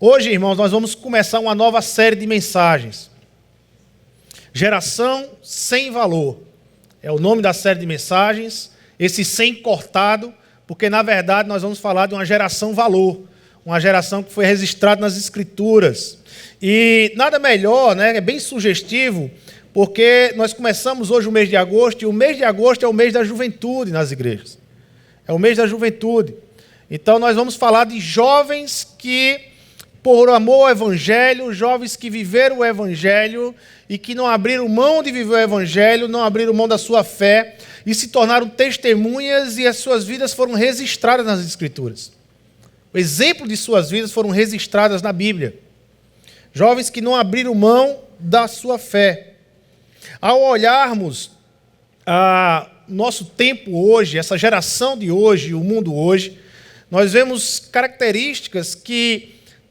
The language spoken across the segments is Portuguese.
Hoje, irmãos, nós vamos começar uma nova série de mensagens. Geração sem valor. É o nome da série de mensagens. Esse sem cortado, porque na verdade nós vamos falar de uma geração valor. Uma geração que foi registrada nas Escrituras. E nada melhor, né? É bem sugestivo, porque nós começamos hoje o mês de agosto, e o mês de agosto é o mês da juventude nas igrejas. É o mês da juventude. Então nós vamos falar de jovens que, por amor ao Evangelho, jovens que viveram o Evangelho e que não abriram mão de viver o Evangelho, não abriram mão da sua fé e se tornaram testemunhas e as suas vidas foram registradas nas Escrituras. O exemplo de suas vidas foram registradas na Bíblia. Jovens que não abriram mão da sua fé. Ao olharmos nosso tempo hoje, essa geração de hoje, o mundo hoje, nós vemos características que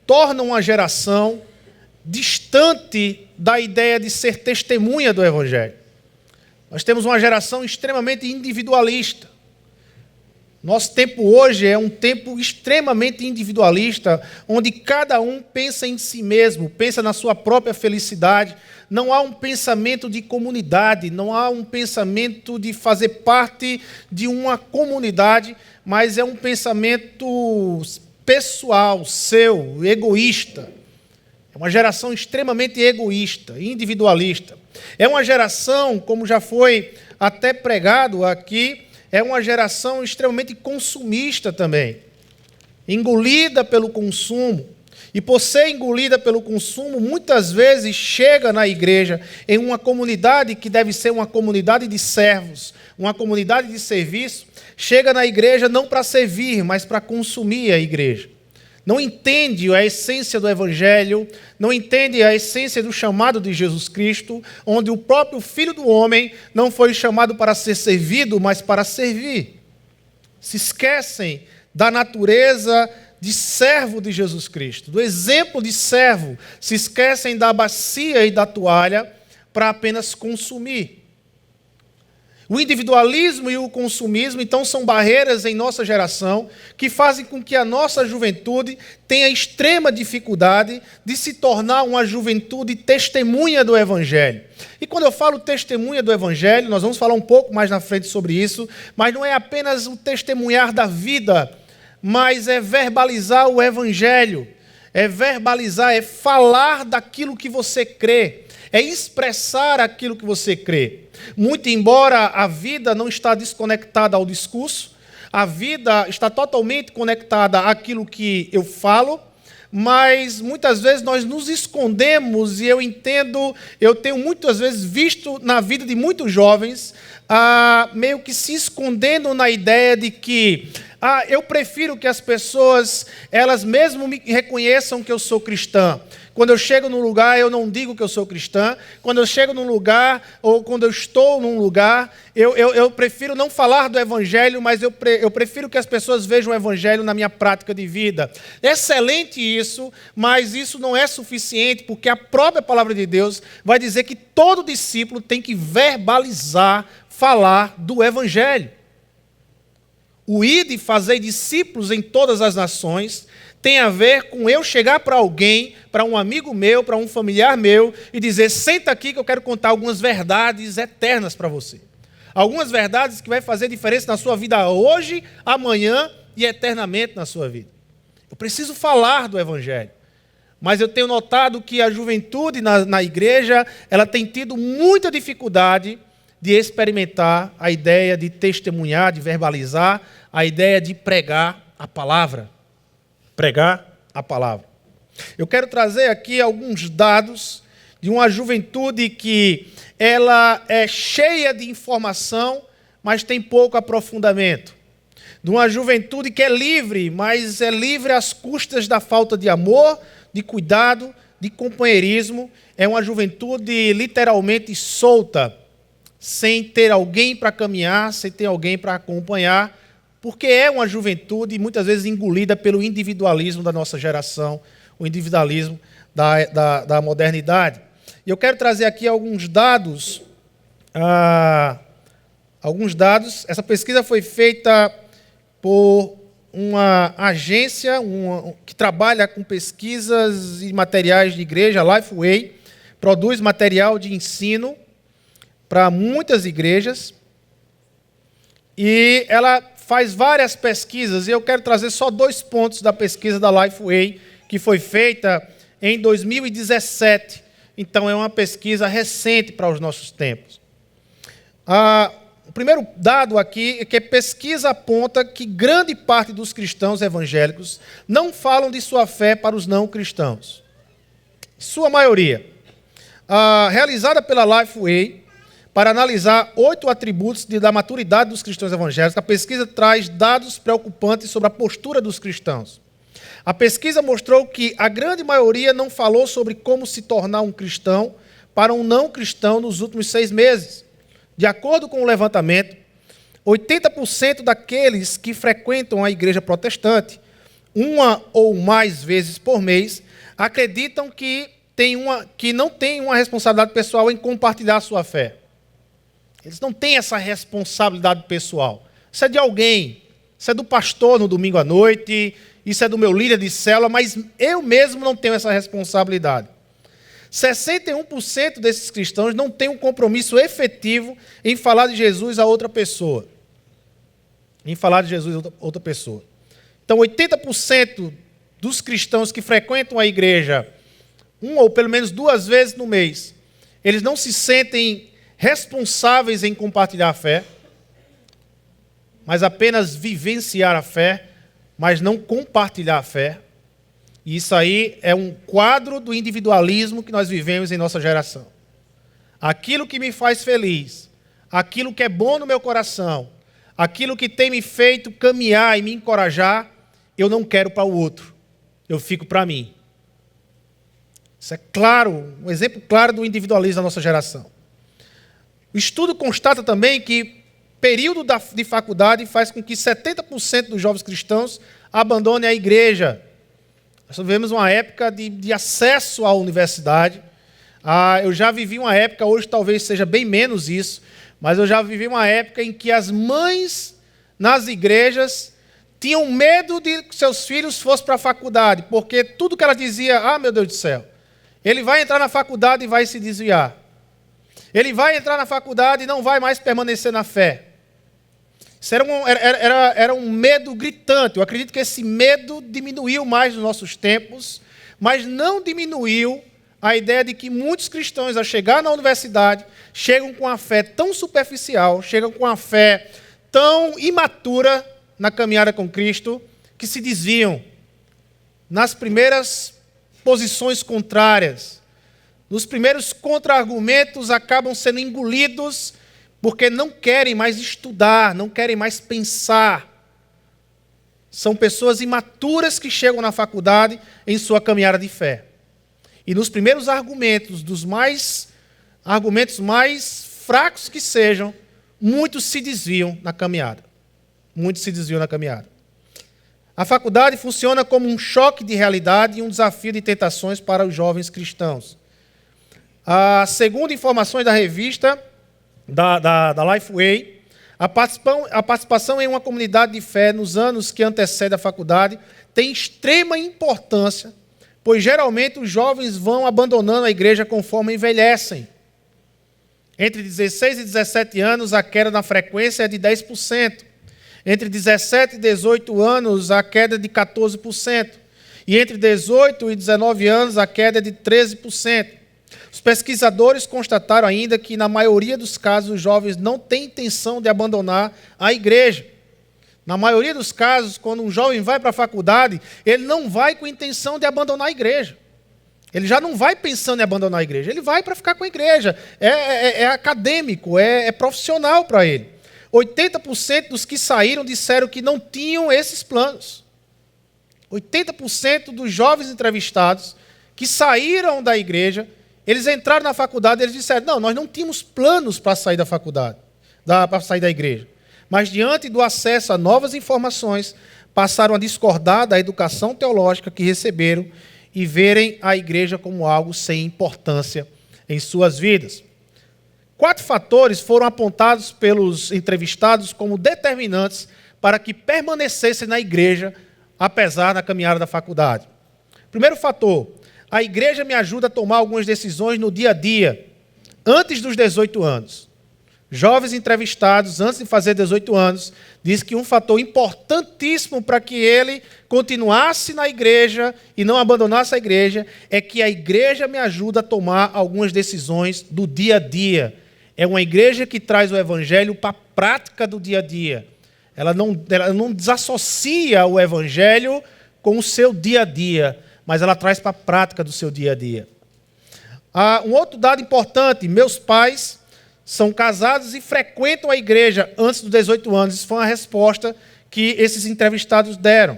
tornam uma geração distante da ideia de ser testemunha do Evangelho. Nós temos uma geração extremamente individualista. Nosso tempo hoje é um tempo extremamente individualista, onde cada um pensa em si mesmo, pensa na sua própria felicidade. Não há um pensamento de comunidade, não há um pensamento de fazer parte de uma comunidade, mas é um pensamento pessoal, seu, egoísta. É uma geração extremamente egoísta, individualista. É uma geração, como já foi até pregado aqui, é uma geração extremamente consumista também, engolida pelo consumo. E por ser engolida pelo consumo, muitas vezes chega na igreja, em uma comunidade que deve ser uma comunidade de servos, uma comunidade de serviço, chega na igreja não para servir, mas para consumir a igreja. Não entende a essência do Evangelho, não entende a essência do chamado de Jesus Cristo, onde o próprio Filho do Homem não foi chamado para ser servido, mas para servir. Se esquecem da natureza de servo de Jesus Cristo, do exemplo de servo, se esquecem da bacia e da toalha para apenas consumir. O individualismo e o consumismo, então, são barreiras em nossa geração que fazem com que a nossa juventude tenha extrema dificuldade de se tornar uma juventude testemunha do Evangelho. E quando eu falo testemunha do Evangelho, nós vamos falar um pouco mais na frente sobre isso, mas não é apenas o testemunhar da vida, mas é verbalizar o Evangelho, é verbalizar, é falar daquilo que você crê, é expressar aquilo que você crê. Muito embora a vida não está desconectada ao discurso, a vida está totalmente conectada àquilo que eu falo, mas muitas vezes nós nos escondemos e eu tenho muitas vezes visto na vida de muitos jovens meio que se escondendo na ideia de que eu prefiro que as pessoas, elas mesmo me reconheçam que eu sou cristã. Quando eu chego num lugar, eu não digo que eu sou cristã. Quando eu chego num lugar, ou quando eu estou num lugar, eu prefiro não falar do Evangelho, mas eu prefiro que as pessoas vejam o Evangelho na minha prática de vida. É excelente isso, mas isso não é suficiente, porque a própria palavra de Deus vai dizer que todo discípulo tem que verbalizar, falar do Evangelho. O ide fazer discípulos em todas as nações tem a ver com eu chegar para alguém, para um amigo meu, para um familiar meu, e dizer, senta aqui que eu quero contar algumas verdades eternas para você. Algumas verdades que vai fazer diferença na sua vida hoje, amanhã e eternamente na sua vida. Eu preciso falar do Evangelho. Mas eu tenho notado que a juventude na igreja, ela tem tido muita dificuldade de experimentar a ideia de testemunhar, de verbalizar, a ideia de pregar a palavra. Pregar a palavra. Eu quero trazer aqui alguns dados de uma juventude que ela é cheia de informação, mas tem pouco aprofundamento. De uma juventude que é livre, mas é livre às custas da falta de amor, de cuidado, de companheirismo. É uma juventude literalmente solta, sem ter alguém para caminhar, sem ter alguém para acompanhar, porque é uma juventude muitas vezes engolida pelo individualismo da nossa geração, o individualismo da modernidade. E eu quero trazer aqui alguns dados. Essa pesquisa foi feita por uma agência que trabalha com pesquisas e materiais de igreja, Lifeway, produz material de ensino para muitas igrejas, e ela faz várias pesquisas, e eu quero trazer só 2 pontos da pesquisa da Lifeway, que foi feita em 2017. Então, é uma pesquisa recente para os nossos tempos. O primeiro dado aqui é que a pesquisa aponta que grande parte dos cristãos evangélicos não falam de sua fé para os não cristãos. Sua maioria. Realizada pela Lifeway, para analisar 8 atributos da maturidade dos cristãos evangélicos, a pesquisa traz dados preocupantes sobre a postura dos cristãos. A pesquisa mostrou que a grande maioria não falou sobre como se tornar um cristão para um não cristão nos últimos 6 meses. De acordo com o levantamento, 80% daqueles que frequentam a igreja protestante, uma ou mais vezes por mês, acreditam que não têm uma responsabilidade pessoal em compartilhar a sua fé. Eles não têm essa responsabilidade pessoal. Isso é de alguém. Isso é do pastor no domingo à noite, isso é do meu líder de célula, mas eu mesmo não tenho essa responsabilidade. 61% desses cristãos não têm um compromisso efetivo em falar de Jesus a outra pessoa. Então, 80% dos cristãos que frequentam a igreja 1 ou pelo menos 2 vezes no mês, eles não se sentem responsáveis em compartilhar a fé, mas apenas vivenciar a fé, mas não compartilhar a fé. E isso aí é um quadro do individualismo que nós vivemos em nossa geração. Aquilo que me faz feliz, aquilo que é bom no meu coração, aquilo que tem me feito caminhar e me encorajar, eu não quero para o outro, eu fico para mim. Isso é claro, um exemplo claro do individualismo da nossa geração. O estudo constata também que período de faculdade faz com que 70% dos jovens cristãos abandonem a igreja. Nós vivemos uma época de acesso à universidade. Eu já vivi uma época, hoje talvez seja bem menos isso, mas eu já vivi uma época em que as mães nas igrejas tinham medo de que seus filhos fossem para a faculdade, porque tudo que ela dizia, meu Deus do céu, ele vai entrar na faculdade e vai se desviar. Ele vai entrar na faculdade e não vai mais permanecer na fé. Isso era um medo gritante. Eu acredito que esse medo diminuiu mais nos nossos tempos, mas não diminuiu a ideia de que muitos cristãos, ao chegar na universidade, chegam com a fé tão superficial, chegam com a fé tão imatura na caminhada com Cristo, que se desviam nas primeiras posições contrárias. Nos primeiros contra-argumentos acabam sendo engolidos porque não querem mais estudar, não querem mais pensar. São pessoas imaturas que chegam na faculdade em sua caminhada de fé. E nos primeiros argumentos, argumentos mais fracos que sejam, muitos se desviam na caminhada. A faculdade funciona como um choque de realidade e um desafio de tentações para os jovens cristãos. Segundo informações da revista, da Lifeway, a participação em uma comunidade de fé nos anos que antecedem a faculdade tem extrema importância, pois geralmente os jovens vão abandonando a igreja conforme envelhecem. Entre 16 e 17 anos, a queda na frequência é de 10%. Entre 17 e 18 anos, a queda é de 14%. E entre 18 e 19 anos, a queda é de 13%. Os pesquisadores constataram ainda que, na maioria dos casos, os jovens não têm intenção de abandonar a igreja. Na maioria dos casos, quando um jovem vai para a faculdade, ele não vai com a intenção de abandonar a igreja. Ele já não vai pensando em abandonar a igreja, ele vai para ficar com a igreja. É acadêmico, é profissional para ele. 80% dos que saíram disseram que não tinham esses planos. 80% dos jovens entrevistados que saíram da igreja, eles entraram na faculdade e eles disseram, não, nós não tínhamos planos para sair da faculdade, para sair da igreja. Mas diante do acesso a novas informações, passaram a discordar da educação teológica que receberam e verem a igreja como algo sem importância em suas vidas. 4 fatores foram apontados pelos entrevistados como determinantes para que permanecessem na igreja, apesar da caminhada da faculdade. Primeiro fator, a igreja me ajuda a tomar algumas decisões no dia a dia, antes dos 18 anos. Jovens entrevistados, antes de fazer 18 anos, diz que um fator importantíssimo para que ele continuasse na igreja e não abandonasse a igreja é que a igreja me ajuda a tomar algumas decisões do dia a dia. É uma igreja que traz o evangelho para a prática do dia a dia. Ela não desassocia o evangelho com o seu dia a dia, mas ela traz para a prática do seu dia a dia. Um outro dado importante, meus pais são casados e frequentam a igreja antes dos 18 anos. Isso foi uma resposta que esses entrevistados deram.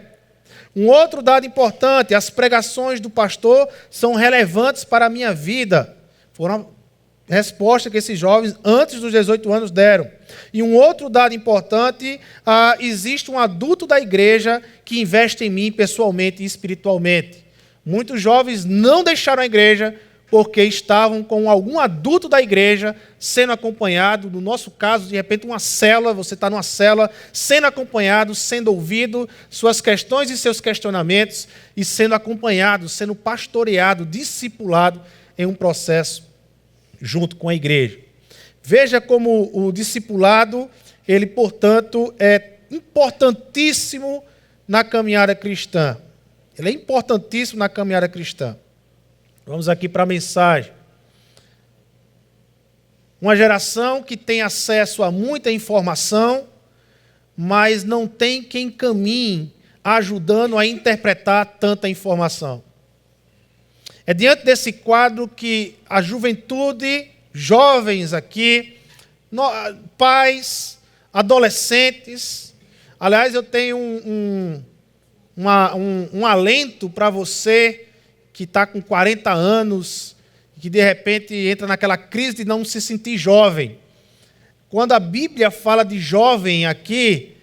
Um outro dado importante, as pregações do pastor são relevantes para a minha vida. Foram a resposta que esses jovens antes dos 18 anos deram. E um outro dado importante, existe um adulto da igreja que investe em mim pessoalmente e espiritualmente. Muitos jovens não deixaram a igreja porque estavam com algum adulto da igreja sendo acompanhado, no nosso caso, de repente uma célula, você está numa célula, sendo acompanhado, sendo ouvido, suas questões e seus questionamentos, e sendo acompanhado, sendo pastoreado, discipulado em um processo junto com a igreja. Veja como o discipulado, ele, portanto, é importantíssimo na caminhada cristã. Ele é importantíssimo na caminhada cristã. Vamos aqui para a mensagem. Uma geração que tem acesso a muita informação, mas não tem quem caminhe ajudando a interpretar tanta informação. É diante desse quadro que a juventude, jovens aqui, pais, adolescentes, aliás, eu tenho um alento para você que está com 40 anos, que de repente entra naquela crise de não se sentir jovem. Quando a Bíblia fala de jovem aqui,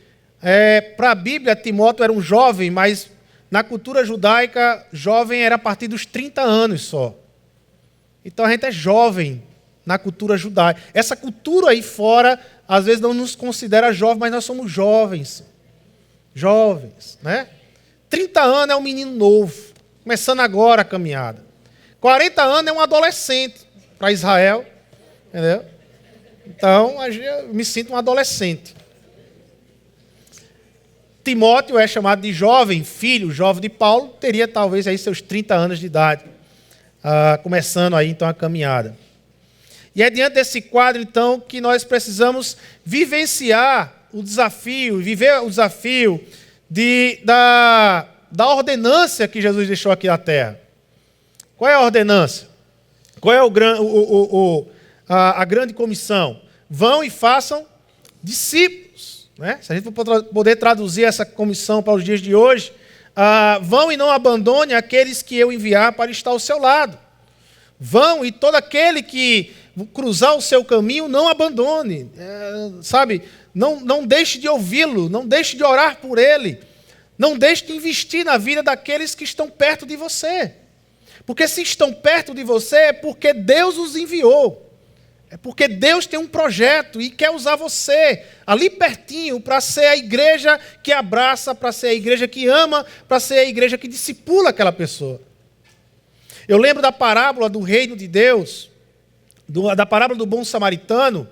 para a Bíblia, Timóteo era um jovem, mas na cultura judaica, jovem era a partir dos 30 anos só. Então a gente é jovem na cultura judaica. Essa cultura aí fora, às vezes não nos considera jovem, mas nós somos jovens. Jovens, né? 30 anos é um menino novo. Começando agora a caminhada. 40 anos é um adolescente para Israel. Entendeu? Então, eu me sinto um adolescente. Timóteo é chamado de jovem, filho, jovem de Paulo, teria talvez aí seus 30 anos de idade, começando aí então a caminhada. E é diante desse quadro, então, que nós precisamos vivenciar o desafio, viver o desafio da ordenança que Jesus deixou aqui na terra. Qual é a ordenança? Qual é a grande comissão? Vão e façam discípulos. Né? Se a gente for poder traduzir essa comissão para os dias de hoje, vão e não abandone aqueles que eu enviar para estar ao seu lado. Vão e todo aquele que cruzar o seu caminho, não abandone. Não deixe de ouvi-lo, não deixe de orar por ele. Não deixe de investir na vida daqueles que estão perto de você. Porque se estão perto de você é porque Deus os enviou. É porque Deus tem um projeto e quer usar você ali pertinho para ser a igreja que abraça, para ser a igreja que ama, para ser a igreja que discipula aquela pessoa. Eu lembro da parábola do reino de Deus, da parábola do bom samaritano,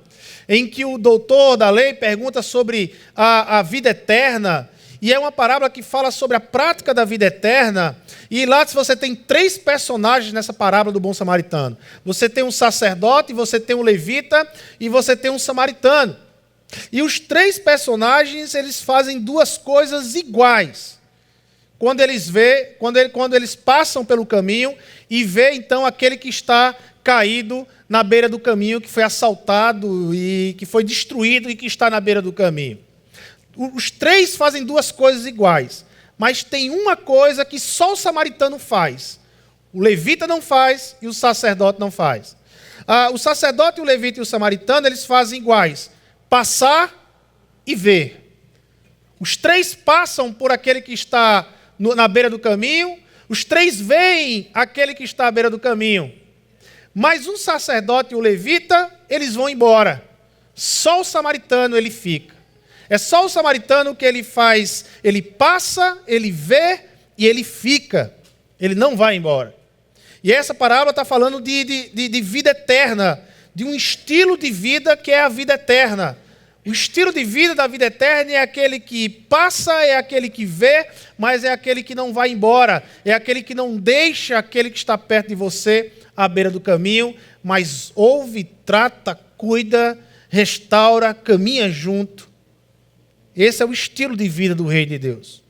em que o doutor da lei pergunta sobre a vida eterna. E é uma parábola que fala sobre a prática da vida eterna. E lá você tem 3 personagens nessa parábola do bom samaritano. Você tem um sacerdote, você tem um levita e você tem um samaritano. E os 3 personagens, eles fazem 2 coisas iguais. Quando eles passam pelo caminho e vê então aquele que está caído na beira do caminho, que foi assaltado e que foi destruído e que está na beira do caminho. Os 3 fazem 2 coisas iguais, mas tem uma coisa que só o samaritano faz. O levita não faz e o sacerdote não faz. O sacerdote, o levita e o samaritano, eles fazem iguais. Passar e ver. Os 3 passam por aquele que está na beira do caminho, os 3 veem aquele que está à beira do caminho. Mas o sacerdote e o levita, eles vão embora. Só o samaritano ele fica. É só o samaritano que ele faz, ele passa, ele vê e ele fica. Ele não vai embora. E essa parábola está falando de vida eterna, de um estilo de vida que é a vida eterna. O estilo de vida da vida eterna é aquele que passa, é aquele que vê, mas é aquele que não vai embora. É aquele que não deixa aquele que está perto de você à beira do caminho, mas ouve, trata, cuida, restaura, caminha junto. Esse é o estilo de vida do Reino de Deus.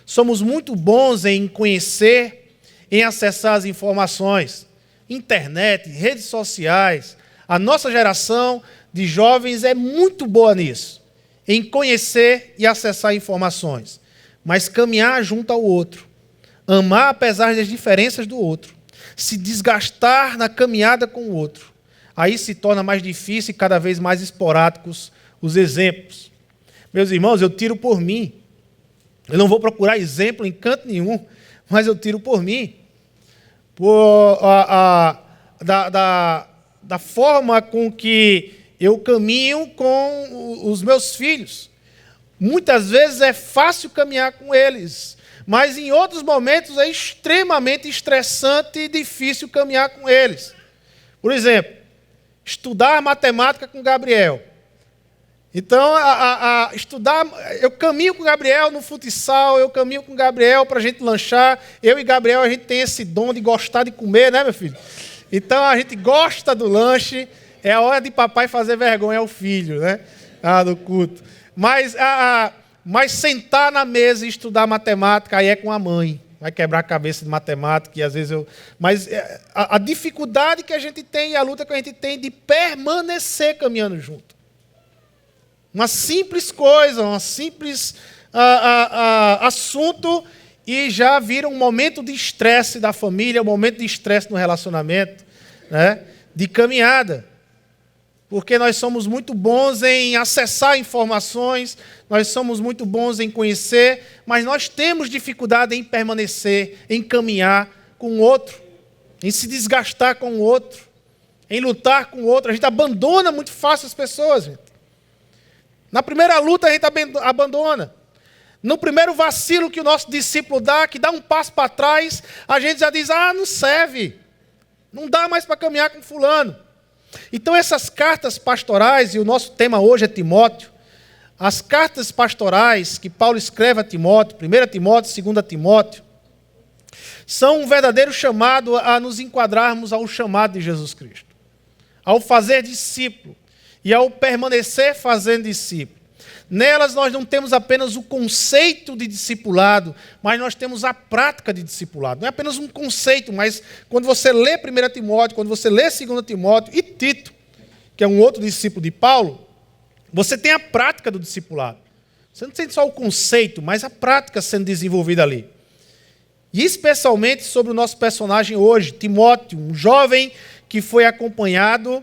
Somos muito bons em conhecer, em acessar as informações. Internet, redes sociais. A nossa geração de jovens é muito boa nisso, em conhecer e acessar informações, mas caminhar junto ao outro, amar apesar das diferenças do outro, se desgastar na caminhada com o outro, aí se torna mais difícil e cada vez mais esporádicos os exemplos. Meus irmãos, eu tiro por mim, eu não vou procurar exemplo em canto nenhum, mas eu tiro por mim, da forma com que eu caminho com os meus filhos. Muitas vezes é fácil caminhar com eles, mas em outros momentos é extremamente estressante e difícil caminhar com eles. Por exemplo, estudar matemática com Gabriel. Então, eu caminho com o Gabriel no futsal, eu caminho com o Gabriel para a gente lanchar. Eu e Gabriel, a gente tem esse dom de gostar de comer, né, meu filho? Então, a gente gosta do lanche. É a hora de papai fazer vergonha ao filho, né? No culto. Mas sentar na mesa e estudar matemática, aí é com a mãe. Vai quebrar a cabeça de matemática, e às vezes eu... Mas a dificuldade que a gente tem e a luta que a gente tem de permanecer caminhando junto. Uma simples coisa, um simples assunto, e já vira um momento de estresse da família, um momento de estresse no relacionamento, né? De caminhada. Porque nós somos muito bons em acessar informações, nós somos muito bons em conhecer, mas nós temos dificuldade em permanecer, em caminhar com o outro, em se desgastar com o outro, em lutar com o outro. A gente abandona muito fácil as pessoas, gente. Na primeira luta a gente abandona. No primeiro vacilo que o nosso discípulo dá, que dá um passo para trás, a gente já diz, não serve, não dá mais para caminhar com fulano. Então essas cartas pastorais, e o nosso tema hoje é Timóteo, as cartas pastorais que Paulo escreve a Timóteo, 1 Timóteo, 2 Timóteo, são um verdadeiro chamado a nos enquadrarmos ao chamado de Jesus Cristo, ao fazer discípulo e ao permanecer fazendo discípulo. Nelas nós não temos apenas o conceito de discipulado, mas nós temos a prática de discipulado. Não é apenas um conceito, mas quando você lê 1 Timóteo, quando você lê 2 Timóteo e Tito, que é um outro discípulo de Paulo, você tem a prática do discipulado. Você não tem só o conceito, mas a prática sendo desenvolvida ali. E especialmente sobre o nosso personagem hoje, Timóteo, um jovem que foi acompanhado,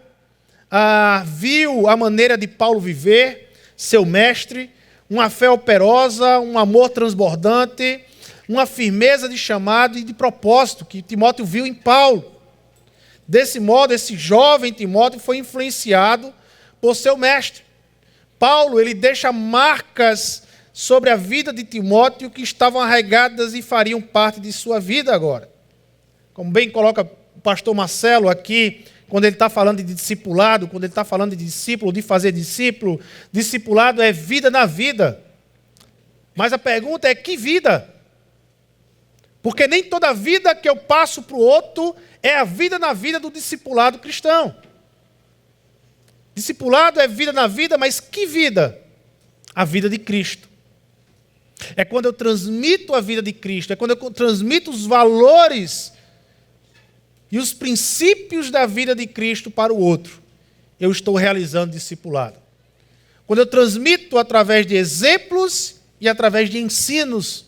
viu a maneira de Paulo viver, seu mestre, uma fé operosa, um amor transbordante, uma firmeza de chamado e de propósito que Timóteo viu em Paulo. Desse modo, esse jovem Timóteo foi influenciado por seu mestre. Paulo, ele deixa marcas sobre a vida de Timóteo que estavam arraigadas e fariam parte de sua vida agora. Como bem coloca o pastor Marcelo aqui, quando ele está falando de discipulado, quando ele está falando de discípulo, de fazer discípulo, discipulado é vida na vida. Mas a pergunta é, que vida? Porque nem toda vida que eu passo para o outro é a vida na vida do discipulado cristão. Discipulado é vida na vida, mas que vida? A vida de Cristo. É quando eu transmito a vida de Cristo, é quando eu transmito os valores e os princípios da vida de Cristo para o outro, eu estou realizando discipulado. Quando eu transmito através de exemplos e através de ensinos,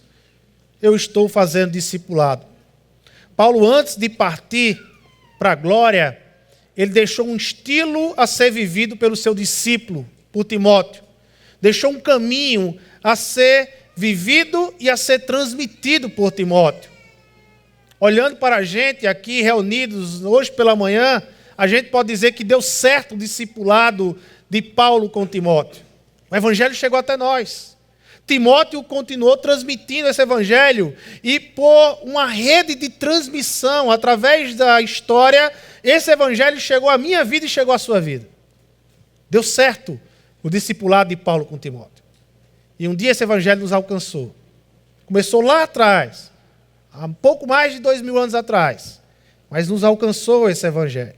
eu estou fazendo discipulado. Paulo, antes de partir para a glória, ele deixou um estilo a ser vivido pelo seu discípulo, por Timóteo. Deixou um caminho a ser vivido e a ser transmitido por Timóteo. Olhando para a gente aqui reunidos hoje pela manhã, a gente pode dizer que deu certo o discipulado de Paulo com Timóteo. O evangelho chegou até nós. Timóteo continuou transmitindo esse evangelho e por uma rede de transmissão, através da história, esse evangelho chegou à minha vida e chegou à sua vida. Deu certo o discipulado de Paulo com Timóteo. E um dia esse evangelho nos alcançou. Começou lá atrás, há um pouco mais de 2000 anos atrás, mas nos alcançou esse evangelho.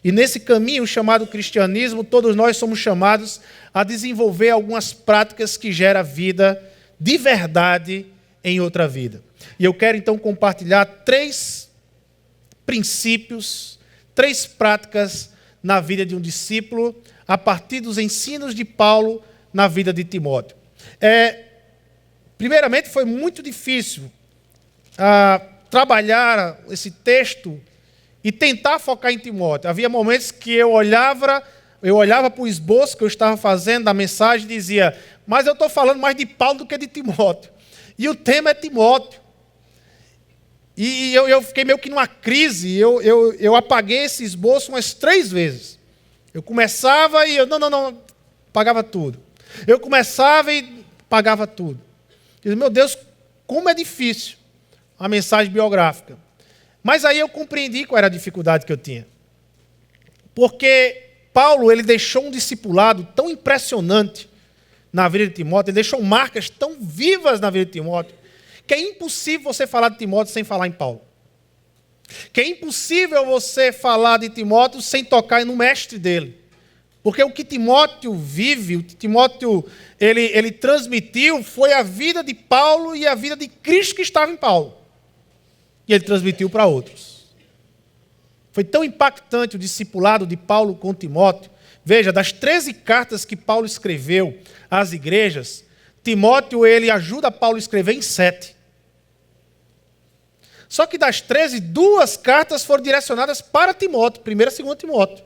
E nesse caminho chamado cristianismo, todos nós somos chamados a desenvolver algumas práticas que geram vida de verdade em outra vida. E eu quero então compartilhar 3 princípios, 3 práticas na vida de um discípulo, a partir dos ensinos de Paulo na vida de Timóteo. Primeiramente, foi muito difícil trabalhar esse texto e tentar focar em Timóteo. Havia momentos que eu olhava para o esboço que eu estava fazendo da mensagem e dizia, mas eu estou falando mais de Paulo do que de Timóteo. E o tema é Timóteo. E eu fiquei meio que numa crise, eu apaguei esse esboço umas 3 vezes. Eu começava e não, apagava tudo. Eu começava e apagava tudo. Eu disse, meu Deus, como é difícil a mensagem biográfica. Mas aí eu compreendi qual era a dificuldade que eu tinha. Porque Paulo, ele deixou um discipulado tão impressionante na vida de Timóteo, ele deixou marcas tão vivas na vida de Timóteo, que é impossível você falar de Timóteo sem falar em Paulo. Que é impossível você falar de Timóteo sem tocar no mestre dele. Porque o que Timóteo vive, o que Timóteo ele transmitiu, foi a vida de Paulo e a vida de Cristo que estava em Paulo. E ele transmitiu para outros. Foi tão impactante o discipulado de Paulo com Timóteo. Veja, das 13 cartas que Paulo escreveu às igrejas, Timóteo ele ajuda Paulo a escrever em 7. Só que das 13, 2 cartas foram direcionadas para Timóteo, 1ª e 2ª Timóteo.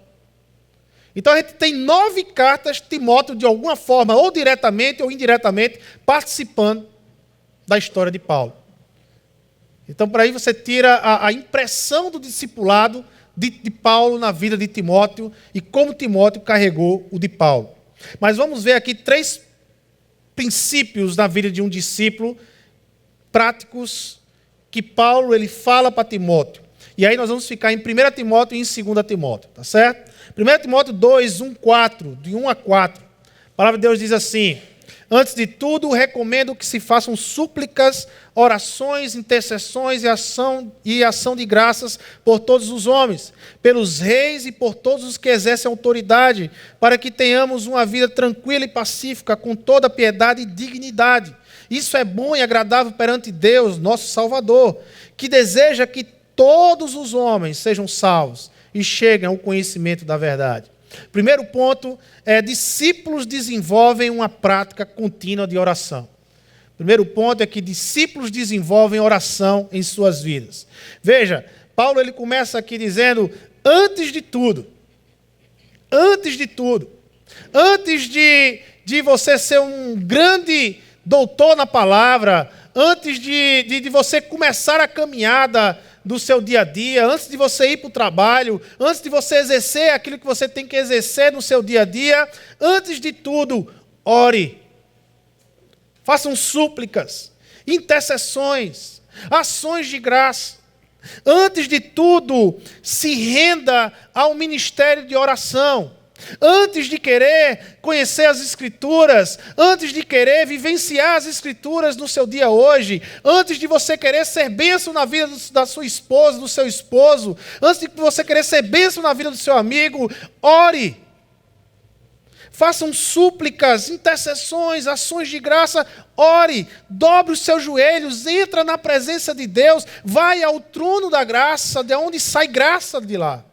Então a gente tem 9 cartas de Timóteo, de alguma forma, ou diretamente ou indiretamente, participando da história de Paulo. Então, por aí você tira a impressão do discipulado de Paulo na vida de Timóteo e como Timóteo carregou o de Paulo. Mas vamos ver aqui 3 princípios na vida de um discípulo práticos que Paulo ele fala para Timóteo. E aí nós vamos ficar em 1 Timóteo e em 2 Timóteo, tá certo? 1 Timóteo 2, 1, 4, de 1 a 4. A palavra de Deus diz assim: antes de tudo, recomendo que se façam súplicas, orações, intercessões e ação de graças por todos os homens, pelos reis e por todos os que exercem autoridade, para que tenhamos uma vida tranquila e pacífica, com toda piedade e dignidade. Isso é bom e agradável perante Deus, nosso Salvador, que deseja que todos os homens sejam salvos e cheguem ao conhecimento da verdade. Primeiro ponto discípulos desenvolvem uma prática contínua de oração. Primeiro ponto é que discípulos desenvolvem oração em suas vidas. Veja, Paulo ele começa aqui dizendo, antes de tudo, antes de você ser um grande doutor na palavra, antes de você começar a caminhada do seu dia a dia, antes de você ir para o trabalho, antes de você exercer aquilo que você tem que exercer no seu dia a dia, antes de tudo, ore. Façam súplicas, intercessões, ações de graça. Antes de tudo, se renda ao ministério de oração. Antes de querer conhecer as Escrituras, antes de querer vivenciar as Escrituras no seu dia hoje, antes de você querer ser bênção na vida da sua esposa, do seu esposo, antes de você querer ser bênção na vida do seu amigo, ore. Façam súplicas, intercessões, ações de graça, ore, dobre os seus joelhos, entra na presença de Deus, vai ao trono da graça, de onde sai graça de lá.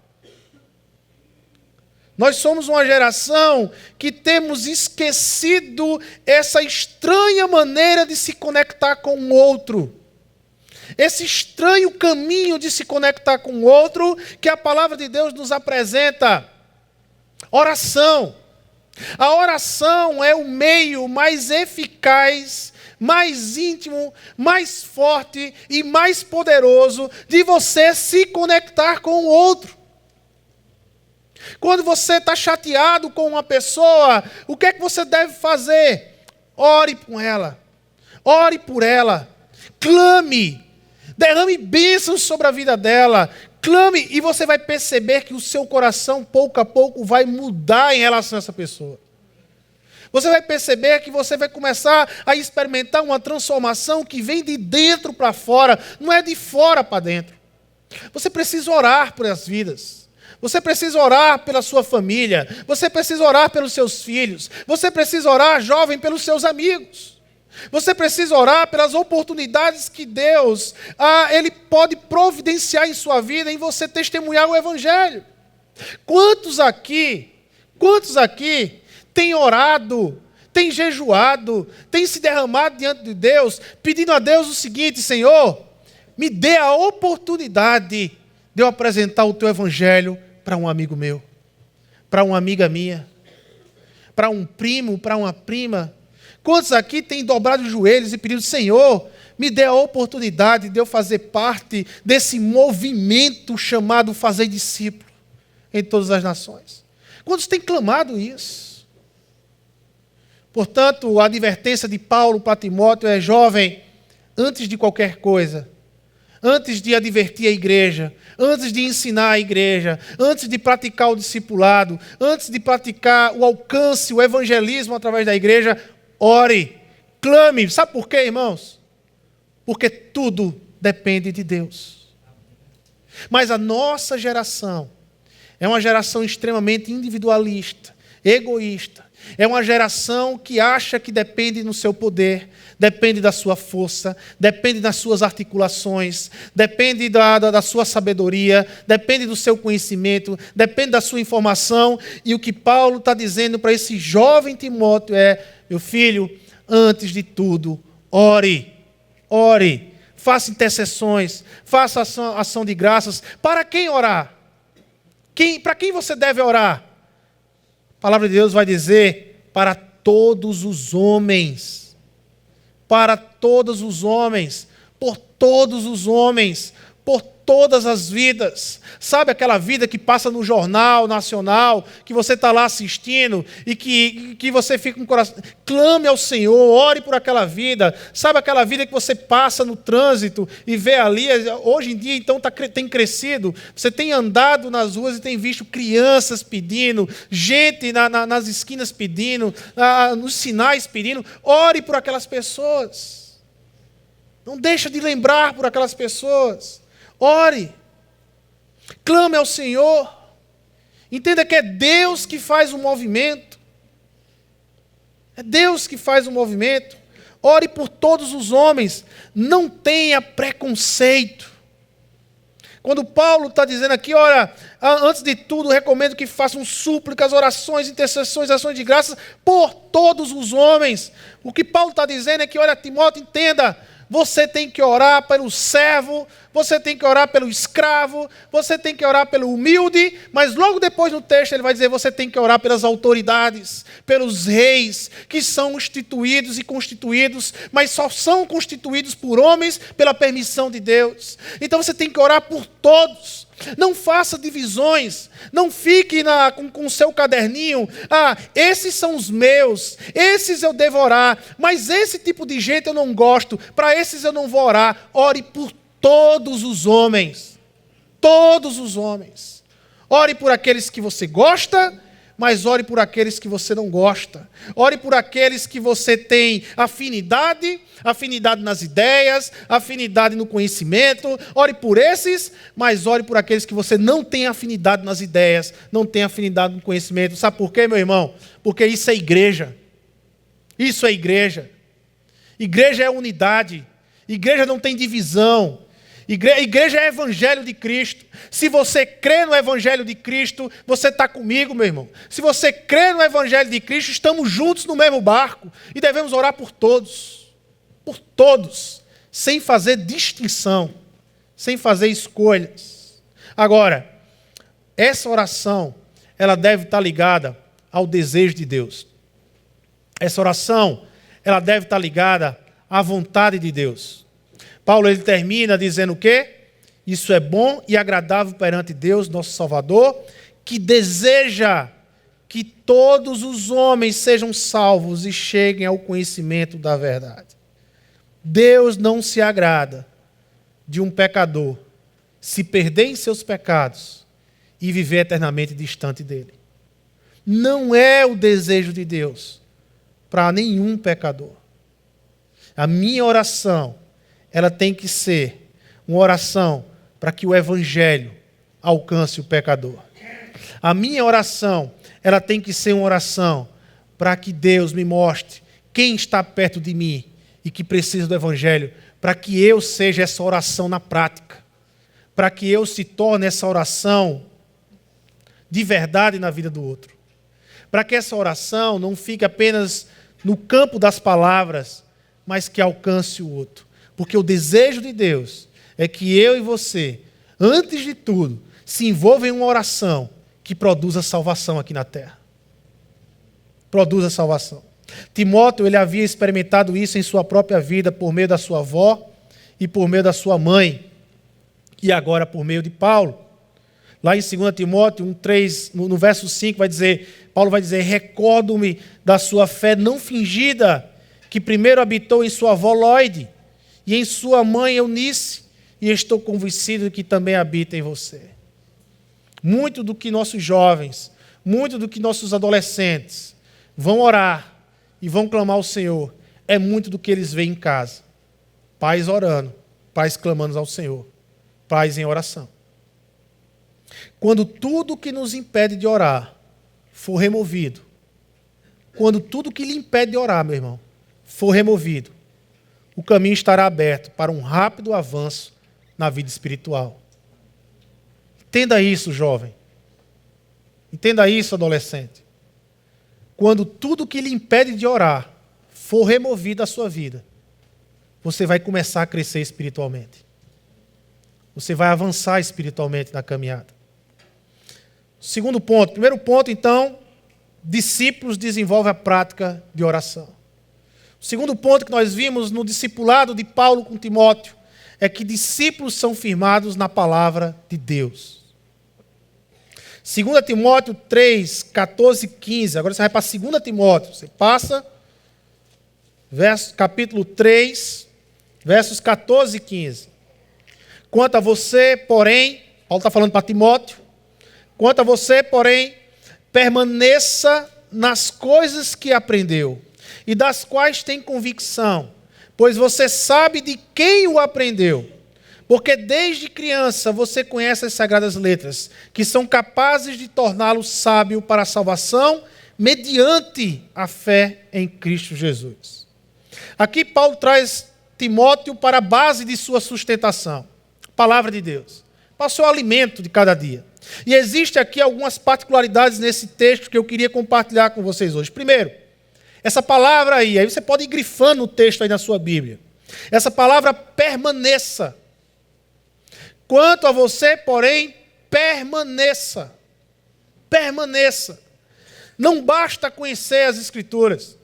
Nós somos uma geração que temos esquecido essa estranha maneira de se conectar com o outro. Esse estranho caminho de se conectar com o outro que a palavra de Deus nos apresenta. Oração. A oração é o meio mais eficaz, mais íntimo, mais forte e mais poderoso de você se conectar com o outro. Quando você está chateado com uma pessoa, o que é que você deve fazer? Ore com ela. Ore por ela. Clame. Derrame bênçãos sobre a vida dela. Clame e você vai perceber que o seu coração, pouco a pouco, vai mudar em relação a essa pessoa. Você vai perceber que você vai começar a experimentar uma transformação que vem de dentro para fora, não é de fora para dentro. Você precisa orar por as vidas. Você precisa orar pela sua família. Você precisa orar pelos seus filhos. Você precisa orar, jovem, pelos seus amigos. Você precisa orar pelas oportunidades que Deus Ele pode providenciar em sua vida, em você testemunhar o Evangelho. Quantos aqui têm orado, têm jejuado, têm se derramado diante de Deus, pedindo a Deus o seguinte: Senhor, me dê a oportunidade de eu apresentar o teu Evangelho para um amigo meu, para uma amiga minha, para um primo, para uma prima. Quantos aqui têm dobrado os joelhos e pedido: Senhor, me dê a oportunidade de eu fazer parte desse movimento chamado fazer discípulo em todas as nações? Quantos têm clamado isso? Portanto, a advertência de Paulo para Timóteo é: jovem, antes de qualquer coisa, antes de advertir a igreja, antes de ensinar a igreja, antes de praticar o discipulado, antes de praticar o alcance, o evangelismo através da igreja, ore, clame. Sabe por quê, irmãos? Porque tudo depende de Deus. Mas a nossa geração é uma geração extremamente individualista, egoísta. É uma geração que acha que depende do seu poder, depende da sua força, depende das suas articulações, depende da sua sabedoria, depende do seu conhecimento, depende da sua informação. E o que Paulo está dizendo para esse jovem Timóteo é: meu filho, antes de tudo, ore, faça intercessões, faça ação de graças. Para quem orar? Para quem você deve orar? A palavra de Deus vai dizer: para todos os homens. Para todos os homens. Por todos os homens. Por todas as vidas. Sabe aquela vida que passa no Jornal Nacional, que você está lá assistindo e que você fica com o coração... Clame ao Senhor, ore por aquela vida. Sabe aquela vida que você passa no trânsito e vê ali, hoje em dia então tem crescido, você tem andado nas ruas e tem visto crianças pedindo, gente nas esquinas pedindo, nos sinais pedindo. Ore por aquelas pessoas. Não deixa de lembrar por aquelas pessoas. Ore, clame ao Senhor, entenda que é Deus que faz o movimento, é Deus que faz o movimento. Ore por todos os homens, não tenha preconceito. Quando Paulo está dizendo aqui: olha, antes de tudo recomendo que façam súplicas, orações, intercessões, ações de graças por todos os homens. O que Paulo está dizendo é que, olha, Timóteo, entenda, você tem que orar pelo servo, você tem que orar pelo escravo, você tem que orar pelo humilde, mas logo depois no texto ele vai dizer: você tem que orar pelas autoridades, pelos reis, que são instituídos e constituídos, mas só são constituídos por homens pela permissão de Deus. Então você tem que orar por todos. Não faça divisões, não fique com o seu caderninho: esses são os meus, esses eu devo orar, mas esse tipo de gente eu não gosto, para esses eu não vou orar. Ore por todos os homens, todos os homens. Ore por aqueles que você gosta, mas ore por aqueles que você não gosta. Ore por aqueles que você tem afinidade nas ideias, afinidade no conhecimento. Ore por esses, mas ore por aqueles que você não tem afinidade nas ideias, não tem afinidade no conhecimento. Sabe por quê, meu irmão? Porque isso é igreja. Isso é igreja. Igreja é unidade. Igreja não tem divisão. Igreja é evangelho de Cristo. Se você crê no evangelho de Cristo, você está comigo, meu irmão. Se você crê no evangelho de Cristo, estamos juntos no mesmo barco. E devemos orar por todos. Por todos. Sem fazer distinção. Sem fazer escolhas. Agora, essa oração, ela deve estar ligada ao desejo de Deus. Essa oração, ela deve estar ligada à vontade de Deus. Paulo ele termina dizendo o quê? Isso é bom e agradável perante Deus, nosso Salvador, que deseja que todos os homens sejam salvos e cheguem ao conhecimento da verdade. Deus não se agrada de um pecador se perder em seus pecados e viver eternamente distante dele. Não é o desejo de Deus para nenhum pecador. A minha oração, ela tem que ser uma oração para que o evangelho alcance o pecador. A minha oração, ela tem que ser uma oração para que Deus me mostre quem está perto de mim e que precisa do evangelho, para que eu seja essa oração na prática, para que eu se torne essa oração de verdade na vida do outro. Para que essa oração não fique apenas no campo das palavras, mas que alcance o outro. Porque o desejo de Deus é que eu e você, antes de tudo, se envolvam em uma oração que produza salvação aqui na terra. Produza salvação. Timóteo, ele havia experimentado isso em sua própria vida por meio da sua avó e por meio da sua mãe. E agora por meio de Paulo. Lá em 2 Timóteo 1,3, no verso 5, Paulo vai dizer: recordo-me da sua fé não fingida, que primeiro habitou em sua avó Lóide e em sua mãe Eunice, e estou convencido de que também habita em você. Muito do que nossos jovens, muito do que nossos adolescentes vão orar e vão clamar ao Senhor, é muito do que eles veem em casa. Pais orando, pais clamando ao Senhor, pais em oração. Quando tudo que nos impede de orar for removido, quando tudo que lhe impede de orar, meu irmão, for removido, o caminho estará aberto para um rápido avanço na vida espiritual. Entenda isso, jovem. Entenda isso, adolescente. Quando tudo que lhe impede de orar for removido da sua vida, você vai começar a crescer espiritualmente. Você vai avançar espiritualmente na caminhada. Segundo ponto. Primeiro ponto, então, discípulos desenvolvem a prática de oração. O segundo ponto que nós vimos no discipulado de Paulo com Timóteo é que discípulos são firmados na palavra de Deus. 2 Timóteo 3, 14 e 15. Agora você vai para 2 Timóteo. Você passa, capítulo 3, versos 14 e 15. Quanto a você, porém, Paulo está falando para Timóteo, quanto a você, porém, permaneça nas coisas que aprendeu e das quais tem convicção, pois você sabe de quem o aprendeu. Porque desde criança você conhece as Sagradas Letras, que são capazes de torná-lo sábio para a salvação, mediante a fé em Cristo Jesus. Aqui Paulo traz Timóteo para a base de sua sustentação, a palavra de Deus, para o seu alimento de cada dia. E existe aqui algumas particularidades nesse texto que eu queria compartilhar com vocês hoje. Primeiro, essa palavra aí você pode ir grifando o texto aí na sua Bíblia. Essa palavra permaneça. Quanto a você, porém, permaneça. Permaneça. Não basta conhecer as Escrituras.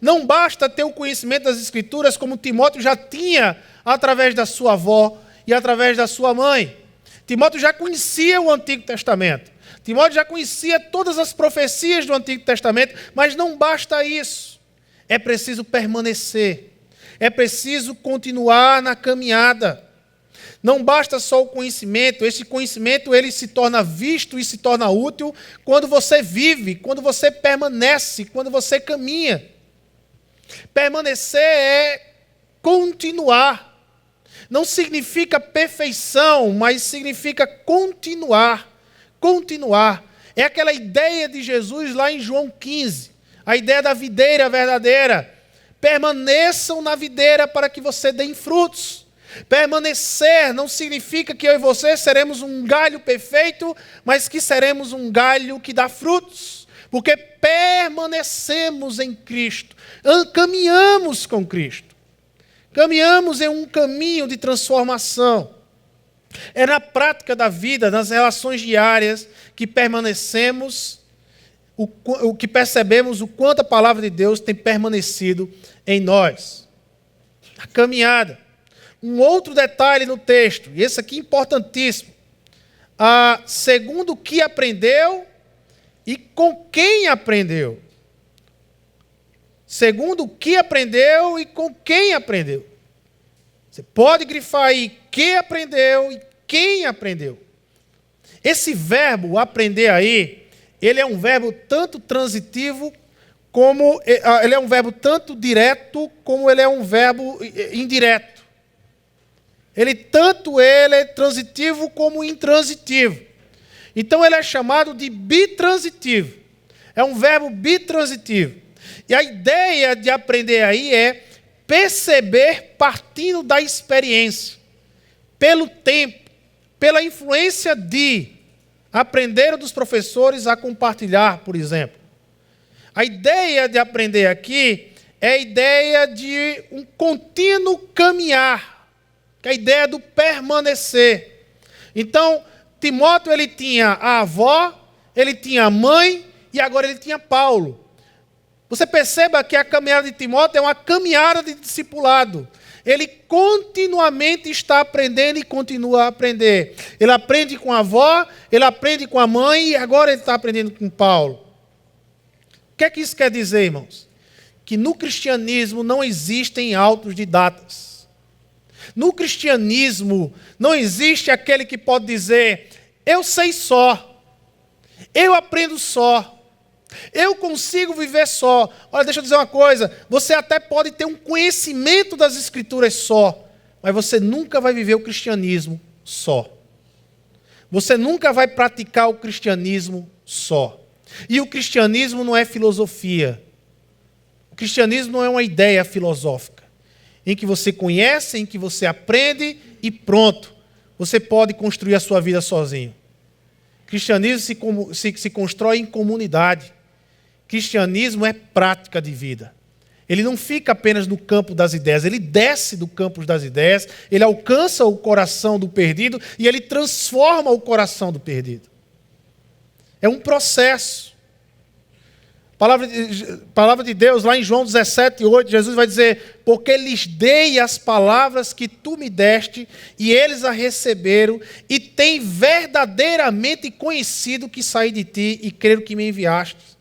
Não basta ter o conhecimento das Escrituras como Timóteo já tinha através da sua avó e através da sua mãe. Timóteo já conhecia o Antigo Testamento. Timóteo já conhecia todas as profecias do Antigo Testamento, mas não basta isso. É preciso permanecer. É preciso continuar na caminhada. Não basta só o conhecimento, esse conhecimento ele se torna visto e se torna útil quando você vive, quando você permanece, quando você caminha. Permanecer é continuar. Não significa perfeição, mas significa continuar. Continuar. É aquela ideia de Jesus lá em João 15, a ideia da videira verdadeira. Permaneçam na videira para que você dê frutos. Permanecer não significa que eu e você seremos um galho perfeito, mas que seremos um galho que dá frutos, porque permanecemos em Cristo, caminhamos com Cristo, caminhamos em um caminho de transformação. É na prática da vida, nas relações diárias, que permanecemos, o que percebemos o quanto a palavra de Deus tem permanecido em nós. A caminhada. Um outro detalhe no texto, e esse aqui é importantíssimo. segundo o que aprendeu e com quem aprendeu. Segundo o que aprendeu e com quem aprendeu. Você pode grifar aí que aprendeu e quem aprendeu. Esse verbo aprender aí, ele é um verbo tanto transitivo como ele é um verbo tanto direto como ele é um verbo indireto. Ele é transitivo como intransitivo. Então ele é chamado de bitransitivo. É um verbo bitransitivo. E a ideia de aprender aí é perceber partindo da experiência, pelo tempo, pela influência de aprender dos professores a compartilhar, por exemplo. A ideia de aprender aqui é a ideia de um contínuo caminhar, que é a ideia do permanecer. Então, Timóteo ele tinha a avó, ele tinha a mãe e agora ele tinha Paulo. Você perceba que a caminhada de Timóteo é uma caminhada de discipulado. Ele continuamente está aprendendo e continua a aprender. Ele aprende com a avó, ele aprende com a mãe e agora ele está aprendendo com Paulo. O que é que isso quer dizer, irmãos? Que no cristianismo não existem autodidatas. No cristianismo não existe aquele que pode dizer, eu sei só, eu aprendo só. Eu consigo viver só. Olha, deixa eu dizer uma coisa. Você até pode ter um conhecimento das Escrituras só, mas você nunca vai viver o cristianismo só. Você nunca vai praticar o cristianismo só. E o cristianismo não é filosofia. O cristianismo não é uma ideia filosófica, em que você conhece, em que você aprende e pronto. Você pode construir a sua vida sozinho. O cristianismo se constrói em comunidade. Cristianismo é prática de vida. Ele não fica apenas no campo das ideias, ele desce do campo das ideias, ele alcança o coração do perdido e ele transforma o coração do perdido. É um processo. Palavra de Deus, lá em João 17:8, Jesus vai dizer, porque lhes dei as palavras que tu me deste, e eles a receberam, e têm verdadeiramente conhecido que saí de ti, e creram que me enviaste.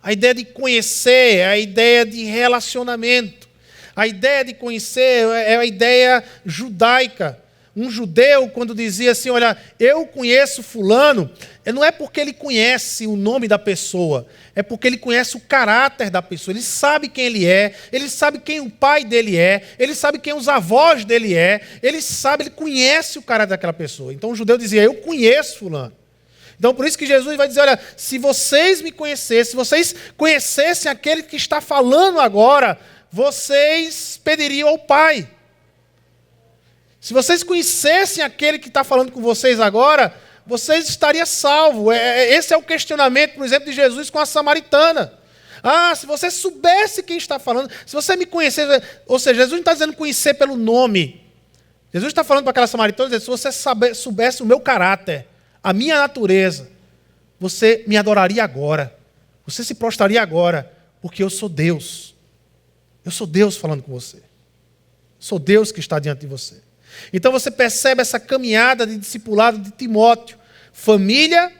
A ideia de conhecer é a ideia de relacionamento. A ideia de conhecer é a ideia judaica. Um judeu, quando dizia assim, olha, eu conheço fulano, não é porque ele conhece o nome da pessoa, é porque ele conhece o caráter da pessoa, ele sabe quem ele é, ele sabe quem o pai dele é, ele sabe quem os avós dele é, ele conhece o caráter daquela pessoa. Então o judeu dizia, eu conheço fulano. Então por isso que Jesus vai dizer, olha, se vocês me conhecessem, se vocês conhecessem aquele que está falando agora, vocês pediriam ao Pai. Se vocês conhecessem aquele que está falando com vocês agora, vocês estariam salvos. Esse é o questionamento, por exemplo, de Jesus com a samaritana. Ah, se você soubesse quem está falando, se você me conhecesse, ou seja, Jesus não está dizendo conhecer pelo nome. Jesus está falando para aquela samaritana, dizendo, se você soubesse o meu caráter, a minha natureza, você me adoraria agora. Você se prostraria agora, porque eu sou Deus. Eu sou Deus falando com você. Sou Deus que está diante de você. Então você percebe essa caminhada de discipulado de Timóteo. Família,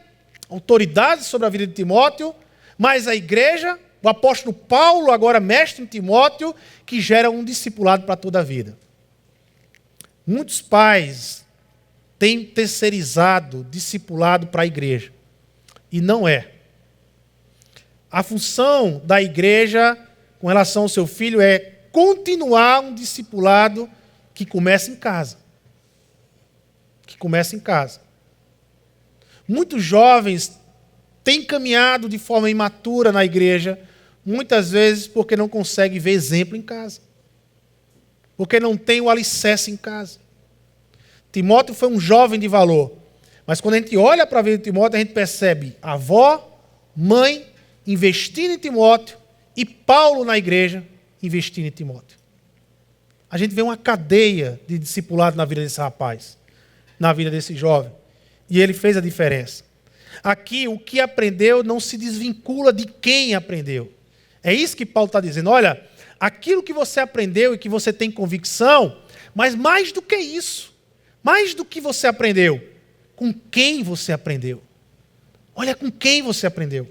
autoridade sobre a vida de Timóteo, mas a igreja, o apóstolo Paulo, agora mestre em Timóteo, que gera um discipulado para toda a vida. Muitos pais têm terceirizado discipulado para a igreja. E não é. A função da igreja com relação ao seu filho é continuar um discipulado que começa em casa. Que começa em casa. Muitos jovens têm caminhado de forma imatura na igreja, muitas vezes porque não conseguem ver exemplo em casa. Porque não tem o alicerce em casa. Timóteo foi um jovem de valor. Mas quando a gente olha para a vida de Timóteo, a gente percebe avó, mãe, investindo em Timóteo e Paulo na igreja investindo em Timóteo. A gente vê uma cadeia de discipulado na vida desse rapaz, na vida desse jovem. E ele fez a diferença. Aqui, o que aprendeu não se desvincula de quem aprendeu. É isso que Paulo está dizendo. Olha, aquilo que você aprendeu e que você tem convicção, mas mais do que isso, mais do que você aprendeu, com quem você aprendeu. Olha com quem você aprendeu.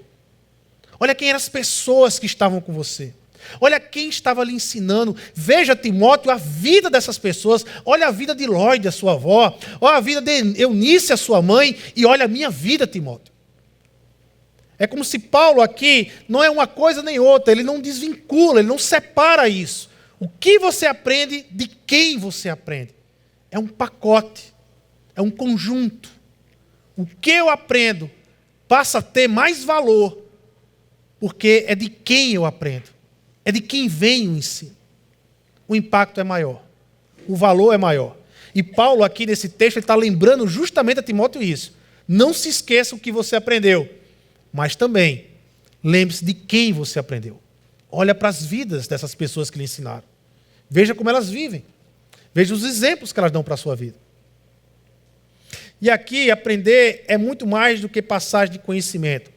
Olha quem eram as pessoas que estavam com você. Olha quem estava lhe ensinando. Veja, Timóteo, a vida dessas pessoas. Olha a vida de Lóide, a sua avó. Olha a vida de Eunice, a sua mãe. E olha a minha vida, Timóteo. É como se Paulo aqui não é uma coisa nem outra. Ele não desvincula, ele não separa isso. O que você aprende, de quem você aprende. É um pacote. É um conjunto. O que eu aprendo passa a ter mais valor, porque é de quem eu aprendo. É de quem vem o ensino. O impacto é maior. O valor é maior. E Paulo aqui nesse texto está lembrando justamente a Timóteo isso. Não se esqueça o que você aprendeu. Mas também, lembre-se de quem você aprendeu. Olha para as vidas dessas pessoas que lhe ensinaram. Veja como elas vivem. Veja os exemplos que elas dão para a sua vida. E aqui, aprender é muito mais do que passagem de conhecimento.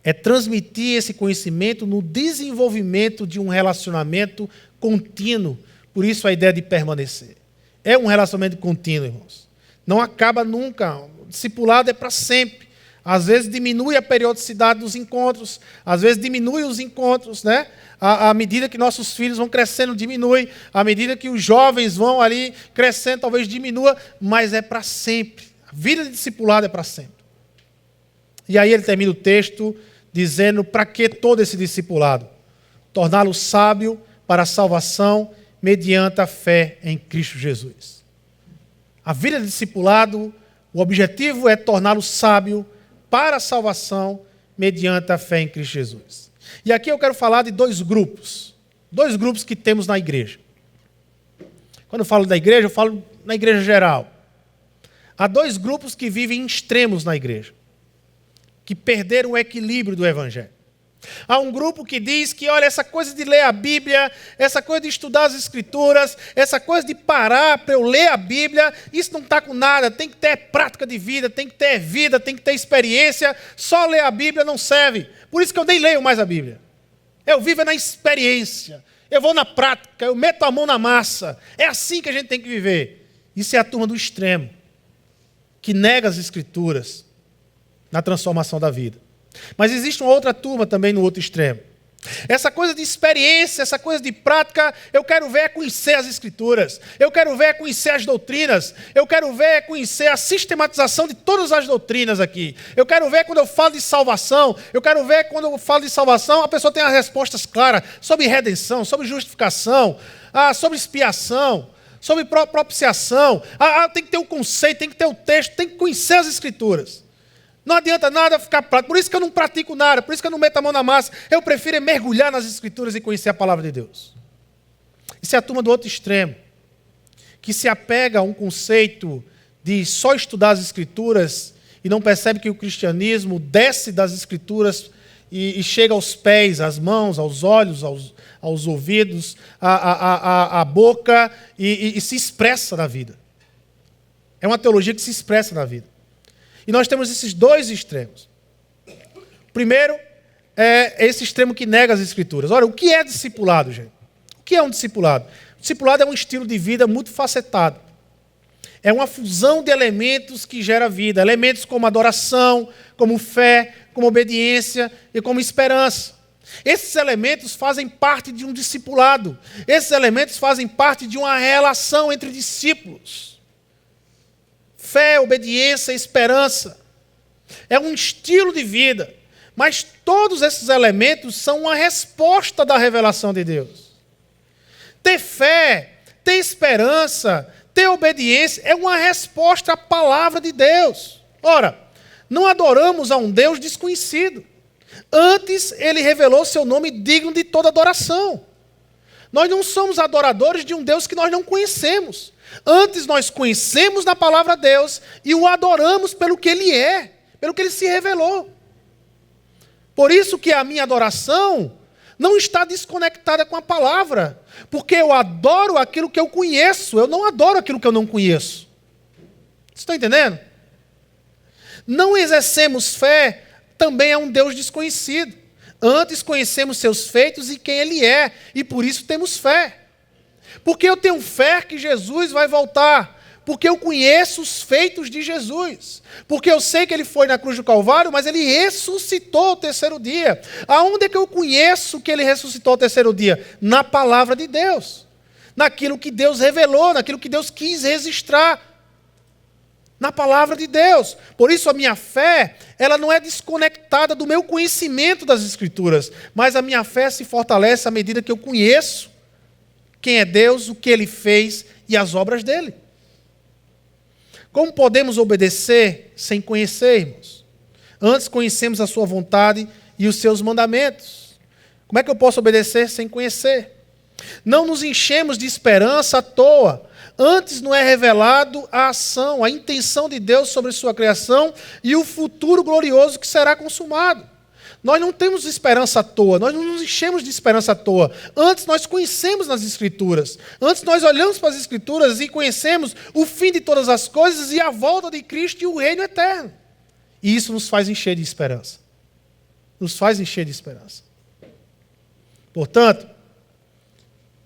É transmitir esse conhecimento no desenvolvimento de um relacionamento contínuo. Por isso a ideia de permanecer. É um relacionamento contínuo, irmãos. Não acaba nunca. O discipulado é para sempre. Às vezes diminui a periodicidade dos encontros. Às vezes diminui os encontros, né? À medida que nossos filhos vão crescendo, diminui. À medida que os jovens vão ali crescendo, talvez diminua. Mas é para sempre. A vida de discipulado é para sempre. E aí ele termina o texto dizendo para que todo esse discipulado? Torná-lo sábio para a salvação mediante a fé em Cristo Jesus. A vida de discipulado, o objetivo é torná-lo sábio para a salvação mediante a fé em Cristo Jesus. E aqui eu quero falar de dois grupos que temos na igreja. Quando eu falo da igreja, eu falo na igreja geral. Há dois grupos que vivem em extremos na igreja, que perderam o equilíbrio do evangelho. Há um grupo que diz que, olha, essa coisa de ler a Bíblia, essa coisa de estudar as Escrituras, essa coisa de parar para eu ler a Bíblia, isso não está com nada, tem que ter prática de vida, tem que ter experiência, só ler a Bíblia não serve. Por isso que eu nem leio mais a Bíblia. Eu vivo na experiência, eu vou na prática, eu meto a mão na massa. É assim que a gente tem que viver. Isso é a turma do extremo, que nega as Escrituras na transformação da vida. Mas existe uma outra turma também no outro extremo. Essa coisa de experiência, essa coisa de prática, eu quero ver conhecer as Escrituras, eu quero ver conhecer as doutrinas, eu quero ver conhecer a sistematização de todas as doutrinas aqui. Eu quero ver quando eu falo de salvação, a pessoa tem as respostas claras sobre redenção, sobre justificação, sobre expiação, sobre propiciação. Tem que ter o conceito, tem que ter o texto, tem que conhecer as Escrituras. Não adianta nada ficar prático. Por isso que eu não pratico nada, por isso que eu não meto a mão na massa. Eu prefiro mergulhar nas Escrituras e conhecer a palavra de Deus. Isso é a turma do outro extremo, que se apega a um conceito de só estudar as Escrituras e não percebe que o cristianismo desce das Escrituras e chega aos pés, às mãos, aos olhos, aos ouvidos, à boca e se expressa na vida. É uma teologia que se expressa na vida. E nós temos esses dois extremos. O primeiro é esse extremo que nega as Escrituras. Olha, o que é discipulado, gente? O que é um discipulado? O discipulado é um estilo de vida muito facetado. É uma fusão de elementos que gera vida. Elementos como adoração, como fé, como obediência e como esperança. Esses elementos fazem parte de um discipulado. Esses elementos fazem parte de uma relação entre discípulos. Fé, obediência, esperança. É um estilo de vida. Mas todos esses elementos são uma resposta da revelação de Deus. Ter fé, ter esperança, ter obediência é uma resposta à palavra de Deus. Ora, não adoramos a um Deus desconhecido. Antes, ele revelou seu nome digno de toda adoração. Nós não somos adoradores de um Deus que nós não conhecemos. Antes nós conhecemos na palavra de Deus e o adoramos pelo que Ele é, pelo que Ele se revelou. Por isso que a minha adoração não está desconectada com a palavra, porque eu adoro aquilo que eu conheço, eu não adoro aquilo que eu não conheço. Vocês estão entendendo? Não exercemos fé também a um Deus desconhecido. Antes conhecemos seus feitos e quem Ele é, e por isso temos fé. Porque eu tenho fé que Jesus vai voltar. Porque eu conheço os feitos de Jesus. Porque eu sei que ele foi na cruz do Calvário, mas ele ressuscitou ao terceiro dia. Aonde é que eu conheço que ele ressuscitou ao terceiro dia? Na palavra de Deus. Naquilo que Deus revelou, naquilo que Deus quis registrar. Na palavra de Deus. Por isso a minha fé, ela não é desconectada do meu conhecimento das Escrituras, mas a minha fé se fortalece à medida que eu conheço quem é Deus, o que Ele fez e as obras dEle. Como podemos obedecer sem conhecermos? Antes conhecemos a sua vontade e os seus mandamentos. Como é que eu posso obedecer sem conhecer? Não nos enchemos de esperança à toa. Antes não é revelado a ação, a intenção de Deus sobre sua criação e o futuro glorioso que será consumado. Nós não temos esperança à toa, nós não nos enchemos de esperança à toa. Antes nós conhecemos nas Escrituras. Antes nós olhamos para as Escrituras e conhecemos o fim de todas as coisas e a volta de Cristo e o reino eterno. E isso nos faz encher de esperança. Nos faz encher de esperança. Portanto,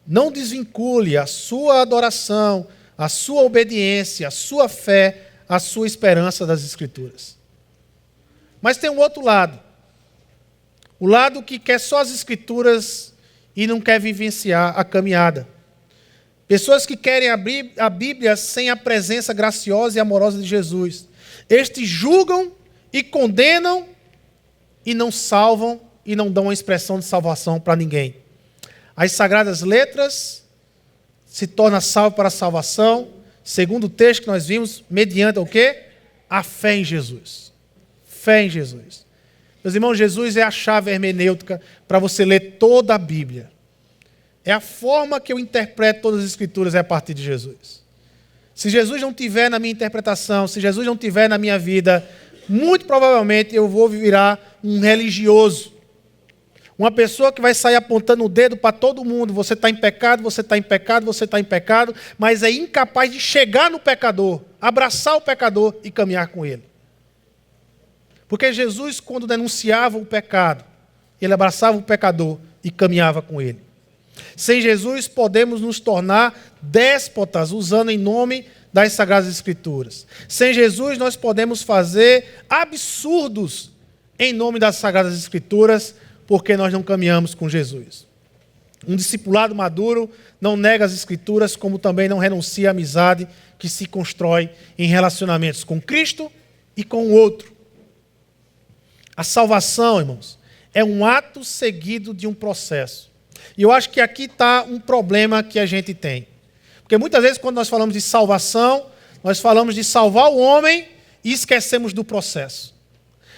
não desvincule a sua adoração, a sua obediência, a sua fé, a sua esperança das Escrituras. Mas tem um outro lado. O lado que quer só as Escrituras e não quer vivenciar a caminhada. Pessoas que querem abrir a Bíblia sem a presença graciosa e amorosa de Jesus. Estes julgam e condenam e não salvam e não dão uma expressão de salvação para ninguém. As sagradas letras se tornam salvo para a salvação, segundo o texto que nós vimos, mediante o quê? A fé em Jesus. Fé em Jesus. Meus irmãos, Jesus é a chave hermenêutica para você ler toda a Bíblia. É a forma que eu interpreto todas as Escrituras, é a partir de Jesus. Se Jesus não tiver na minha interpretação, se Jesus não tiver na minha vida, muito provavelmente eu vou virar um religioso. Uma pessoa que vai sair apontando o dedo para todo mundo. Você está em pecado, você está em pecado, você está em pecado, mas é incapaz de chegar no pecador, abraçar o pecador e caminhar com ele. Porque Jesus, quando denunciava o pecado, ele abraçava o pecador e caminhava com ele. Sem Jesus, podemos nos tornar déspotas, usando em nome das Sagradas Escrituras. Sem Jesus, nós podemos fazer absurdos em nome das Sagradas Escrituras, porque nós não caminhamos com Jesus. Um discipulado maduro não nega as Escrituras, como também não renuncia à amizade que se constrói em relacionamentos com Cristo e com o outro. A salvação, irmãos, é um ato seguido de um processo. E eu acho que aqui está um problema que a gente tem. Porque muitas vezes, quando nós falamos de salvação, nós falamos de salvar o homem e esquecemos do processo.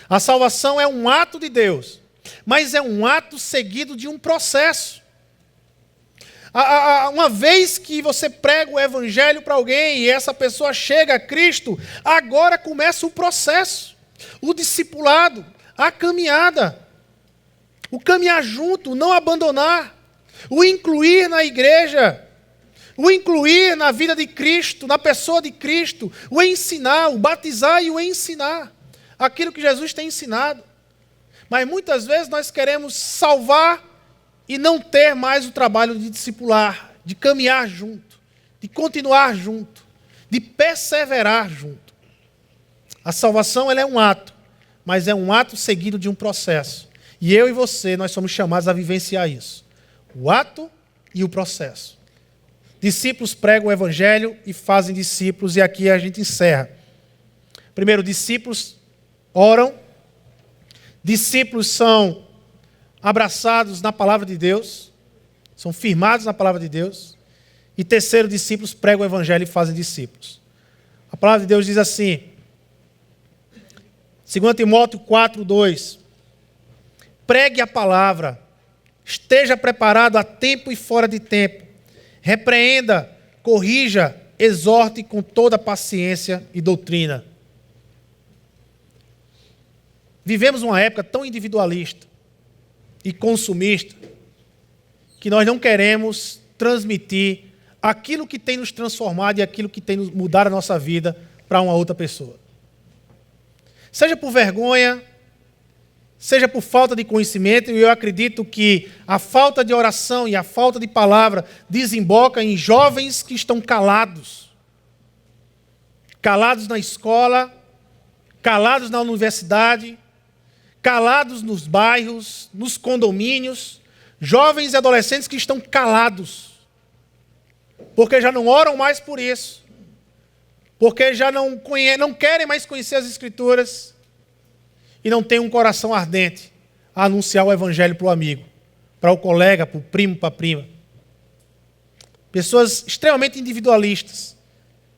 A salvação é um ato de Deus, mas é um ato seguido de um processo. Uma vez que você prega o evangelho para alguém e essa pessoa chega a Cristo, agora começa o processo, o discipulado, a caminhada, o caminhar junto, o não abandonar, o incluir na igreja, o incluir na vida de Cristo, na pessoa de Cristo, o ensinar, o batizar e o ensinar, aquilo que Jesus tem ensinado. Mas muitas vezes nós queremos salvar e não ter mais o trabalho de discipular, de caminhar junto, de continuar junto, de perseverar junto. A salvação ela é um ato, mas é um ato seguido de um processo. E eu e você, nós somos chamados a vivenciar isso. O ato e o processo. Discípulos pregam o evangelho e fazem discípulos, e aqui a gente encerra. Primeiro, discípulos oram. Discípulos são abraçados na palavra de Deus, são firmados na palavra de Deus. E terceiro, discípulos pregam o evangelho e fazem discípulos. A palavra de Deus diz assim, 2 Timóteo 4:2, pregue a palavra, esteja preparado a tempo e fora de tempo, repreenda, corrija, exorte com toda paciência e doutrina. Vivemos uma época tão individualista e consumista que nós não queremos transmitir aquilo que tem nos transformado e aquilo que tem mudado a nossa vida para uma outra pessoa. Seja por vergonha, seja por falta de conhecimento, e eu acredito que a falta de oração e a falta de palavra desemboca em jovens que estão calados. calados na escola, calados na universidade, calados nos bairros, nos condomínios, jovens e adolescentes que estão calados, porque já não oram mais por isso, porque já não querem mais conhecer as Escrituras e não têm um coração ardente a anunciar o Evangelho para o amigo, para o colega, para o primo, para a prima. Pessoas extremamente individualistas,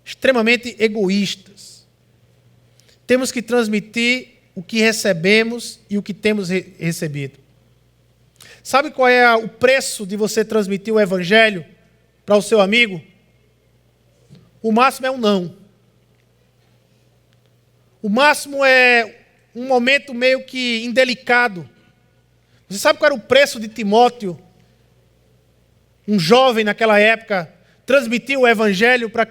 extremamente egoístas. Temos que transmitir o que recebemos e o que temos recebido. Sabe qual é o preço de você transmitir o Evangelho para o seu amigo? O máximo é um não. O máximo é um momento meio que indelicado. Você sabe qual era o preço de Timóteo? Um jovem naquela época transmitiu o Evangelho para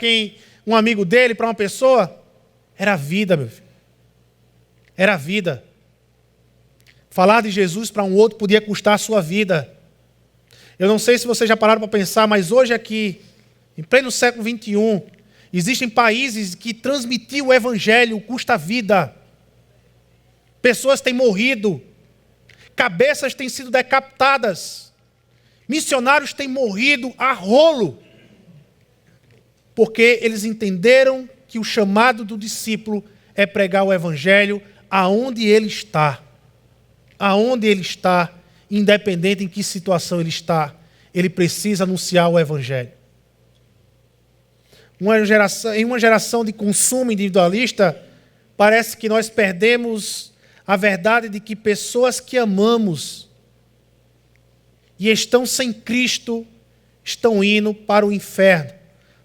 um amigo dele, para uma pessoa? Era a vida, meu filho. Era a vida. Falar de Jesus para um outro podia custar a sua vida. Eu não sei se vocês já pararam para pensar, mas hoje aqui, em pleno século XXI, existem países que transmitir o Evangelho custa a vida. Pessoas têm morrido. Cabeças têm sido decapitadas. Missionários têm morrido a rolo. Porque eles entenderam que o chamado do discípulo é pregar o Evangelho aonde ele está. Aonde ele está, independente em que situação ele está, ele precisa anunciar o Evangelho. Em uma geração de consumo individualista, parece que nós perdemos a verdade de que pessoas que amamos e estão sem Cristo estão indo para o inferno,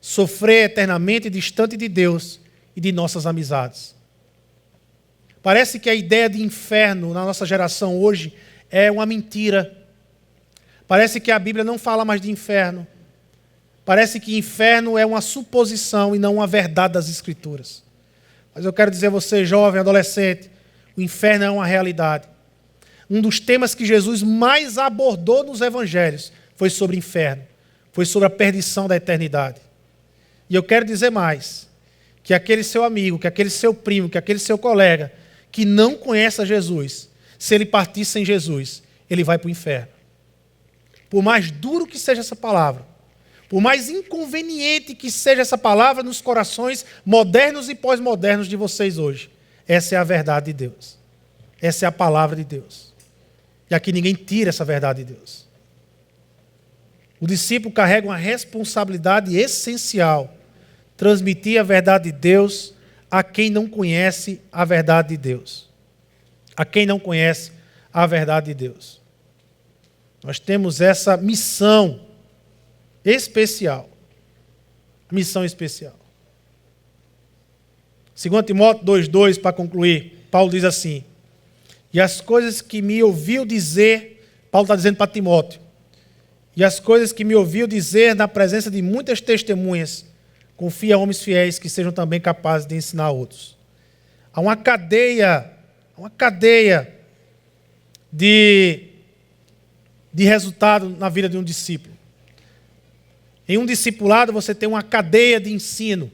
sofrer eternamente distante de Deus e de nossas amizades. Parece que a ideia de inferno na nossa geração hoje é uma mentira. Parece que a Bíblia não fala mais de inferno. Parece que inferno é uma suposição e não uma verdade das Escrituras. Mas eu quero dizer a você, jovem, adolescente, o inferno é uma realidade. Um dos temas que Jesus mais abordou nos evangelhos foi sobre o inferno. Foi sobre a perdição da eternidade. E eu quero dizer mais, que aquele seu amigo, que aquele seu primo, que aquele seu colega, que não conhece a Jesus, se ele partir sem Jesus, ele vai para o inferno. Por mais duro que seja essa palavra, por mais inconveniente que seja essa palavra nos corações modernos e pós-modernos de vocês hoje, essa é a verdade de Deus. Essa é a palavra de Deus. E aqui ninguém tira essa verdade de Deus. O discípulo carrega uma responsabilidade essencial, transmitir a verdade de Deus a quem não conhece a verdade de Deus. A quem não conhece a verdade de Deus. Nós temos essa missão especial. Missão especial. 2 Timóteo 2,2, para concluir, Paulo diz assim: e as coisas que me ouviu dizer, Paulo está dizendo para Timóteo, e as coisas que me ouviu dizer na presença de muitas testemunhas, confia a homens fiéis que sejam também capazes de ensinar a outros. Há uma cadeia de resultado na vida de um discípulo. Em um discipulado você tem uma cadeia de ensino.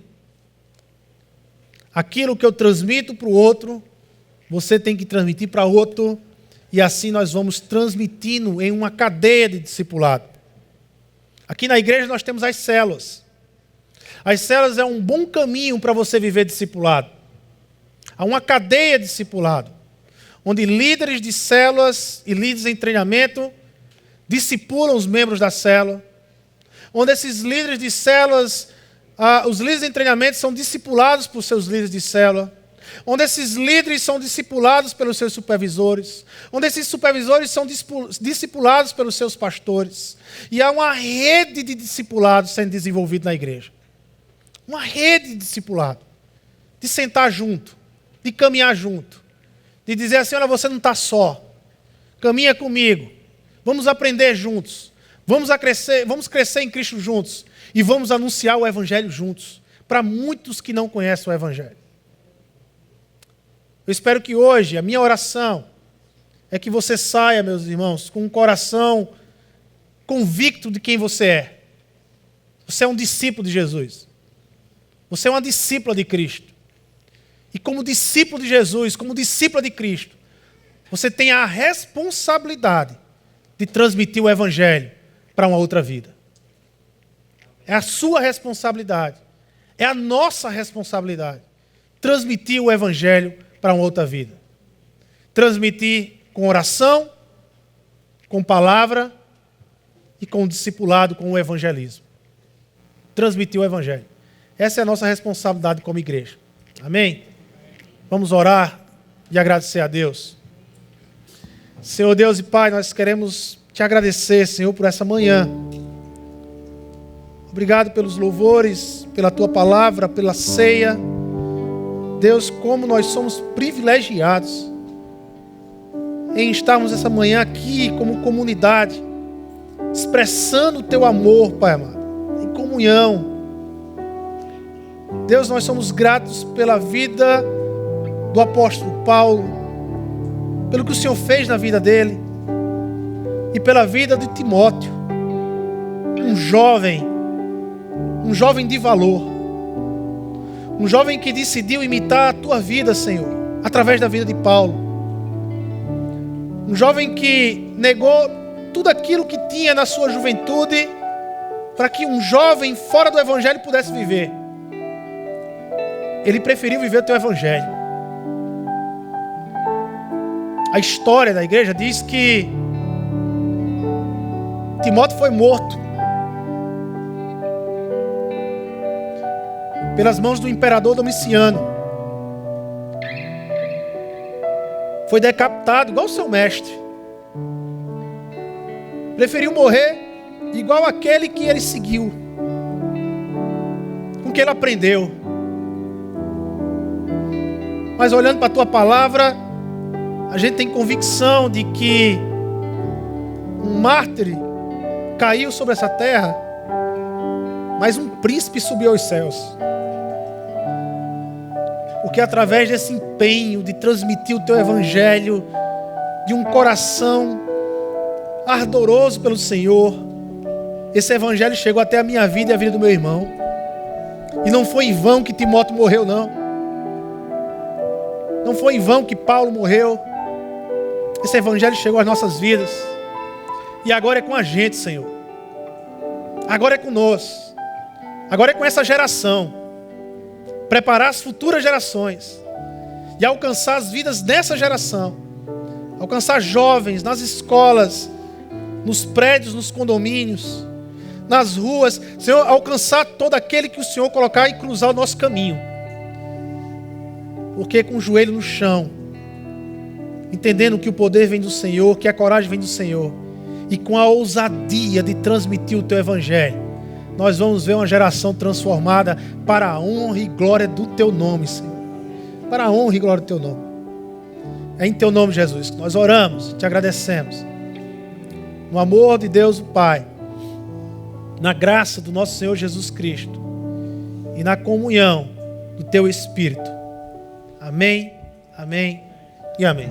Aquilo que eu transmito para o outro, você tem que transmitir para outro, e assim nós vamos transmitindo em uma cadeia de discipulado. Aqui na igreja nós temos as células. As células é um bom caminho para você viver discipulado. Há uma cadeia de discipulado, onde líderes de células e líderes em treinamento discipulam os membros da célula, onde esses líderes de células, os líderes em treinamento são discipulados por seus líderes de célula, onde esses líderes são discipulados pelos seus supervisores, onde esses supervisores são discipulados pelos seus pastores. E há uma rede de discipulados sendo desenvolvida na igreja. Uma rede de discipulado. De sentar junto, de caminhar junto, de dizer assim: olha, você não está só, caminha comigo, vamos aprender juntos, vamos crescer em Cristo juntos e vamos anunciar o Evangelho juntos, para muitos que não conhecem o Evangelho. Eu espero que hoje, a minha oração é que você saia, meus irmãos, com um coração convicto de quem você é. Você é um discípulo de Jesus. Você é uma discípula de Cristo. E como discípulo de Jesus, como discípula de Cristo, você tem a responsabilidade de transmitir o Evangelho para uma outra vida. É a sua responsabilidade. É a nossa responsabilidade. Transmitir o Evangelho para uma outra vida. Transmitir com oração, com palavra e com o discipulado, com o evangelismo. Transmitir o Evangelho. Essa é a nossa responsabilidade como igreja. Amém? Vamos orar e agradecer a Deus. Senhor Deus e Pai, nós queremos te agradecer, Senhor, por essa manhã. Obrigado pelos louvores, pela tua palavra, pela ceia. Deus, como nós somos privilegiados em estarmos essa manhã aqui como comunidade, expressando o teu amor, Pai amado, em comunhão. Deus, nós somos gratos pela vida do apóstolo Paulo, pelo que o Senhor fez na vida dele e pela vida de Timóteo, um jovem de valor, um jovem que decidiu imitar a tua vida, Senhor, através da vida de Paulo, um jovem que negou tudo aquilo que tinha na sua juventude para que um jovem fora do Evangelho pudesse viver. Ele preferiu viver o teu Evangelho. A história da igreja diz que Timóteo foi morto pelas mãos do imperador Domiciano. Foi decapitado igual o seu mestre. Preferiu morrer igual aquele que ele seguiu, com que ele aprendeu. Mas olhando para a tua palavra, a gente tem convicção de que um mártir caiu sobre essa terra, mas um príncipe subiu aos céus. Porque através desse empenho de transmitir o teu Evangelho, de um coração ardoroso pelo Senhor, esse Evangelho chegou até a minha vida e a vida do meu irmão. E não foi em vão que Timóteo morreu, não. Não foi em vão que Paulo morreu. Esse Evangelho chegou às nossas vidas. E agora é com a gente, Senhor. Agora é conosco. Agora é com essa geração. Preparar as futuras gerações. E alcançar as vidas dessa geração. Alcançar jovens nas escolas, nos prédios, nos condomínios, nas ruas. Senhor, alcançar todo aquele que o Senhor colocar e cruzar o nosso caminho. Porque com o joelho no chão, entendendo que o poder vem do Senhor, que a coragem vem do Senhor, e com a ousadia de transmitir o teu Evangelho, nós vamos ver uma geração transformada para a honra e glória do teu nome, Senhor. Para a honra e glória do teu nome. É em teu nome, Jesus, que nós oramos, te agradecemos. No amor de Deus o Pai, na graça do nosso Senhor Jesus Cristo e na comunhão do teu Espírito. Amém, amém e amém.